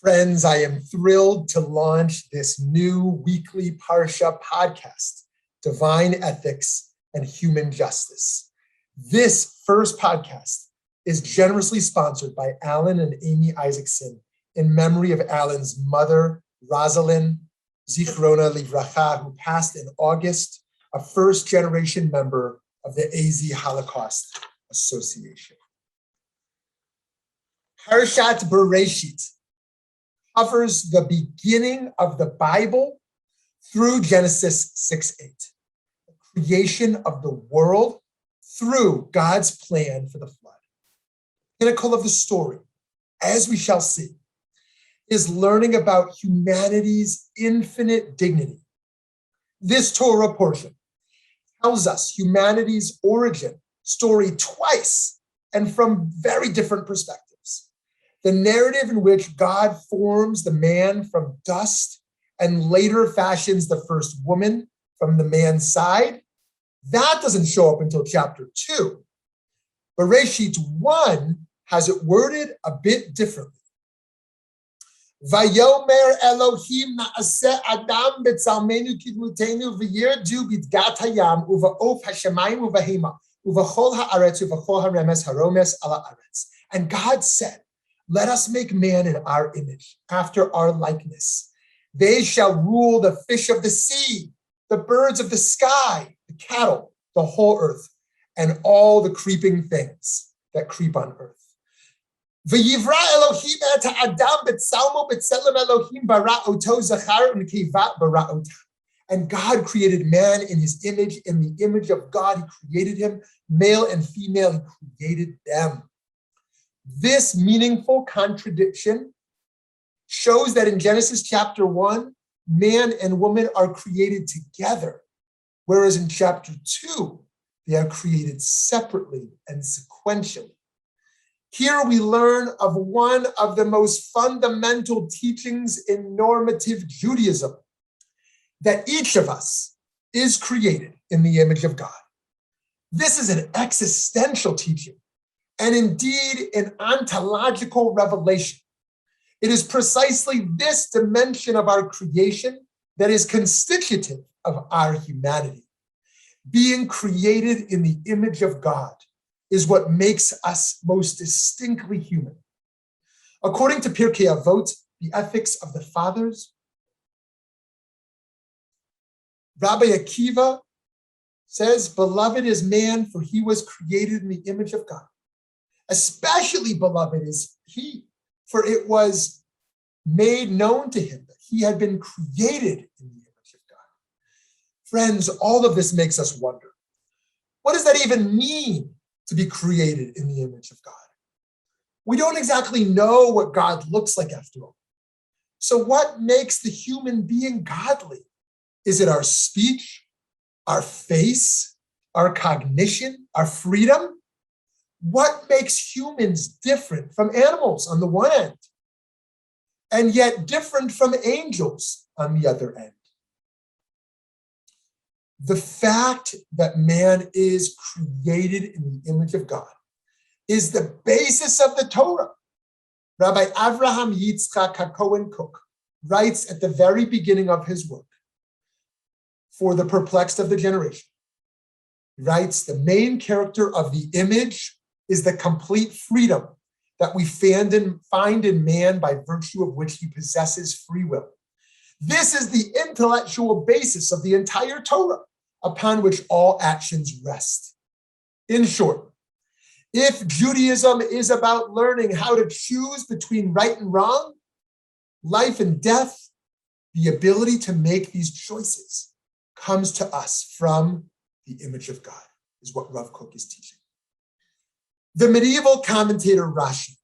Friends, I am thrilled to launch this new weekly Parsha podcast, Divine Ethics and Human Justice. This first podcast is generously sponsored by Alan and Amy Isaacson in memory of Alan's mother, Rosalind Zichrona Livracha, who passed in August, a first-generation member of the AZ Holocaust Association. Parshat Bereishit covers the beginning of the Bible through Genesis 6:8, the creation of the world through God's plan for the flood. The pinnacle of the story, as we shall see, is learning about humanity's infinite dignity. This Torah portion tells us humanity's origin story twice and from very different perspectives. The narrative in which God forms the man from dust and later fashions the first woman from the man's side, that doesn't show up until chapter 2. Bereishit 1 has it worded a bit differently. Vayomer Elohim na'aseh Adam b'tzalmenu kidmutenu v'yirdu b'dgat hayam uva'of hashemayim uvahima uvachol ha'aretz uvachol haremes haromes ala aretz. And God said, "Let us make man in our image, after our likeness. They shall rule the fish of the sea, the birds of the sky, the cattle, the whole earth, and all the creeping things that creep on earth." V'yivra Elohim et ha'adam b'tzalmo b'tzelem Elohim bara oto zachar u'nekeva bara ota. And God created man in his image. In the image of God, he created him. Male and female, he created them. This meaningful contradiction shows that in Genesis chapter 1, man and woman are created together, whereas in chapter 2, they are created separately and sequentially. Here we learn of one of the most fundamental teachings in normative Judaism, that each of us is created in the image of God. This is an existential teaching, and indeed an ontological revelation. It is precisely this dimension of our creation that is constitutive of our humanity. Being created in the image of God is what makes us most distinctly human. According to Pirkei Avot, the ethics of the fathers, Rabbi Akiva says, "Beloved is man, for he was created in the image of God. Especially beloved is he, for it was made known to him that he had been created in the image of God." Friends, all of this makes us wonder, what does that even mean to be created in the image of God? We don't exactly know what God looks like after all. So what makes the human being godly? Is it our speech, our face, our cognition, our freedom? What makes humans different from animals on the one end, and yet different from angels on the other end? The fact that man is created in the image of God is the basis of the Torah. Rabbi Avraham Yitzchak HaKohen Kook writes at the very beginning of his work, for the perplexed of the generation, he writes, "The main character of the image is the complete freedom that we find in man by virtue of which he possesses free will. This is the intellectual basis of the entire Torah, upon which all actions rest." In short, if Judaism is about learning how to choose between right and wrong, life and death, the ability to make these choices comes to us from the image of God, is what Rav Kook is teaching. The medieval commentator Rashi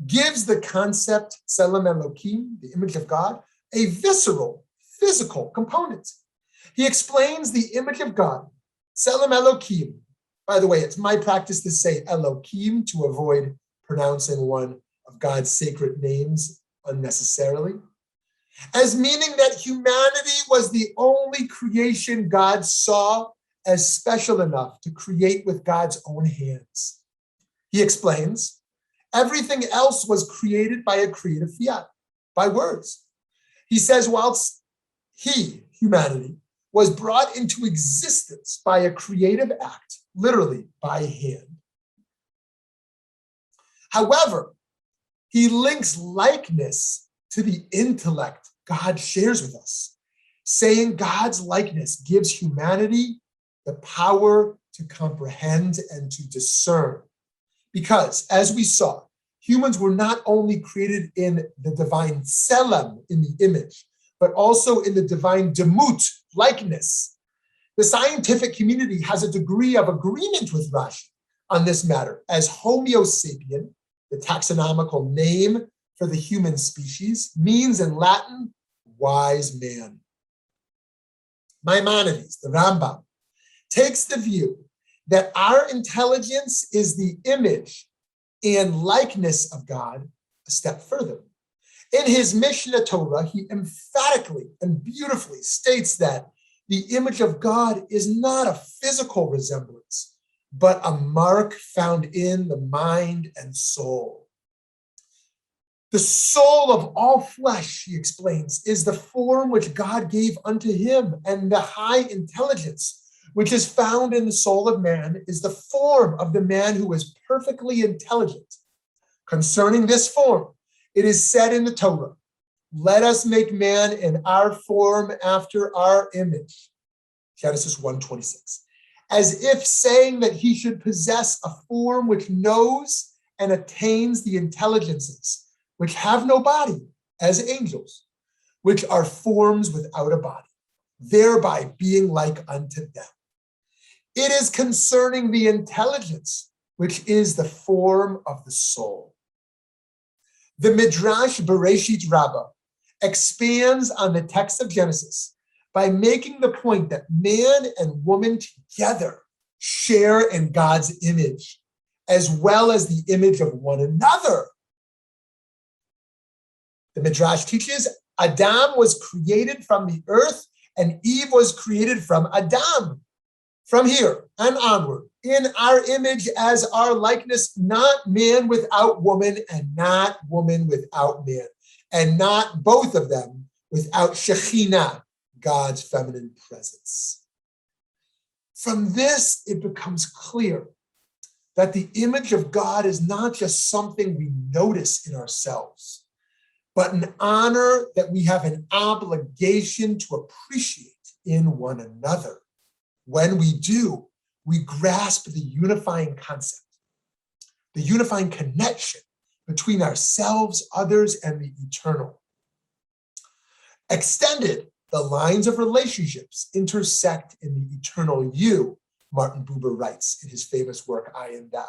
gives the concept Tselem Elokim, the image of God, a visceral, physical component. He explains the image of God, Tselem Elokim. By the way, it's my practice to say Elokim to avoid pronouncing one of God's sacred names unnecessarily, as meaning that humanity was the only creation God saw as special enough to create with God's own hands. He explains, everything else was created by a creative fiat. by words. He says, whilst humanity, was brought into existence by a creative act, literally by hand. However, he links likeness to the intellect God shares with us, saying God's likeness gives humanity the power to comprehend and to discern. Because, as we saw, humans were not only created in the divine tselem, in the image, but also in the divine demut, likeness. The scientific community has a degree of agreement with Rashi on this matter, as Homo sapien, the taxonomical name for the human species, means in Latin, wise man. Maimonides, the Rambam, takes the view that our intelligence is the image and likeness of God a step further. In his Mishnah Torah, he emphatically and beautifully states that the image of God is not a physical resemblance, but a mark found in the mind and soul. The soul of all flesh, he explains, is the form which God gave unto him, and the high intelligence which is found in the soul of man is the form of the man who is perfectly intelligent. Concerning this form, it is said in the Torah, let us make man in our form after our image. Genesis 1:26. As if saying that he should possess a form which knows and attains the intelligences, which have no body, as angels, which are forms without a body, thereby being like unto them. It is concerning the intelligence, which is the form of the soul. The Midrash Bereishit Rabbah expands on the text of Genesis by making the point that man and woman together share in God's image, as well as the image of one another. The Midrash teaches Adam was created from the earth and Eve was created from Adam. From here and onward, in our image as our likeness, not man without woman and not woman without man, and not both of them without Shekhinah, God's feminine presence. From this, it becomes clear that the image of God is not just something we notice in ourselves, but an honor that we have an obligation to appreciate in one another. When we do, we grasp the unifying concept, the unifying connection between ourselves, others, and the eternal. Extended, the lines of relationships intersect in the eternal you, Martin Buber writes in his famous work, I and Thou.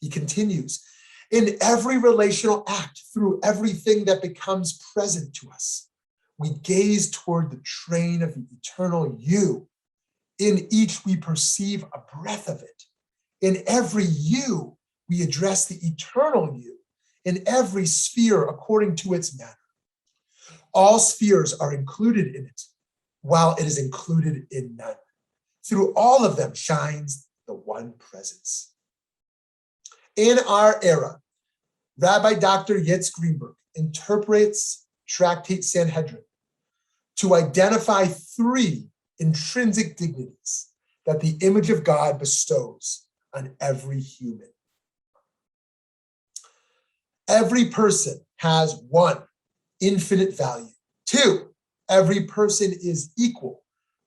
He continues, in every relational act, through everything that becomes present to us, we gaze toward the train of the eternal you. In each, we perceive a breath of it. In every you, we address the eternal you. In every sphere, according to its manner. All spheres are included in it, while it is included in none. Through all of them shines the one presence. In our era, Rabbi Dr. Yitz Greenberg interprets Tractate Sanhedrin to identify three intrinsic dignities that the image of God bestows on every human. Every person has one, infinite value. Two, every person is equal.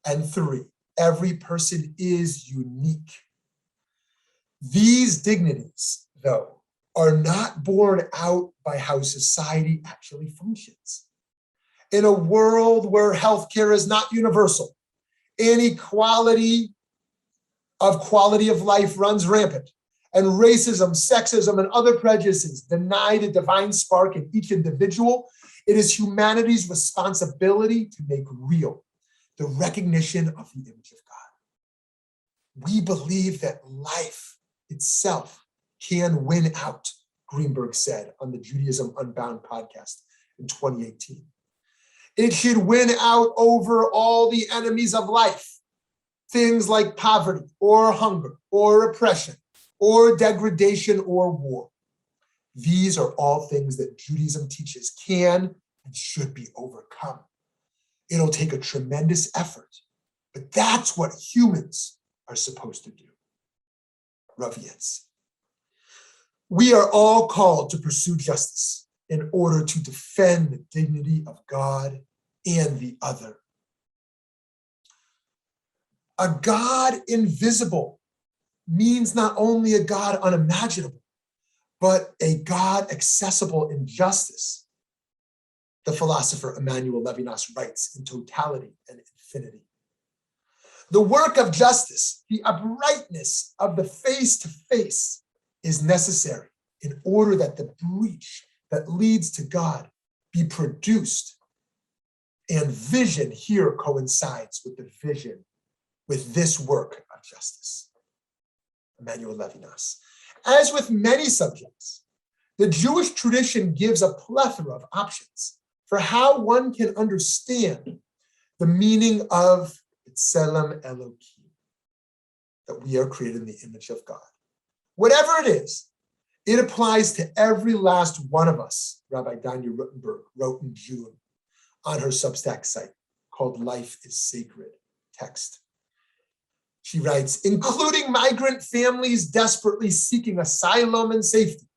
And three, every person is unique. These dignities, though, are not borne out by how society actually functions. In a world where healthcare is not universal, inequality of quality of life runs rampant, and racism, sexism, and other prejudices deny the divine spark in each individual, it is humanity's responsibility to make real the recognition of the image of God. We believe that life itself can win out, Greenberg said on the Judaism Unbound podcast in 2018. It should win out over all the enemies of life, things like poverty or hunger or oppression or degradation or war. These are all things that Judaism teaches can and should be overcome. It'll take a tremendous effort, but that's what humans are supposed to do. Rav Yitz. We are all called to pursue justice in order to defend the dignity of God and the other. A God invisible means not only a God unimaginable, but a God accessible in justice. The philosopher Emmanuel Levinas writes in Totality and Infinity. The work of justice, the uprightness of the face-to-face, is necessary in order that the breach that leads to God be produced. And vision here coincides with the vision, with this work of justice. Emmanuel Levinas. As with many subjects, the Jewish tradition gives a plethora of options for how one can understand the meaning of B'Tselem Elokim, that we are created in the image of God. Whatever it is, it applies to every last one of us, Rabbi Danya Rutenberg wrote in June on her Substack site called Life is Sacred text. She writes, including migrant families desperately seeking asylum and safety,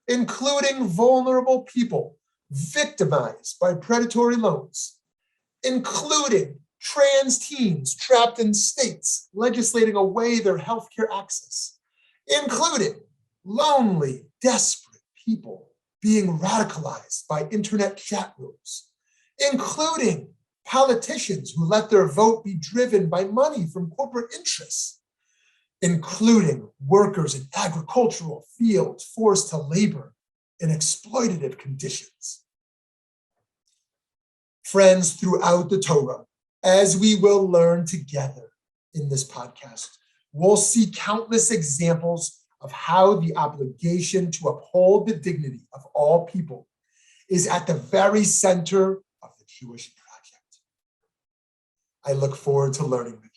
including vulnerable people victimized by predatory loans, including trans teens trapped in states legislating away their healthcare access, including lonely, desperate people being radicalized by internet chat rooms, including politicians who let their vote be driven by money from corporate interests, including workers in agricultural fields forced to labor in exploitative conditions. Friends, throughout the Torah, as we will learn together in this podcast, we'll see countless examples of how the obligation to uphold the dignity of all people is at the very center of the Jewish project. I look forward to learning with you.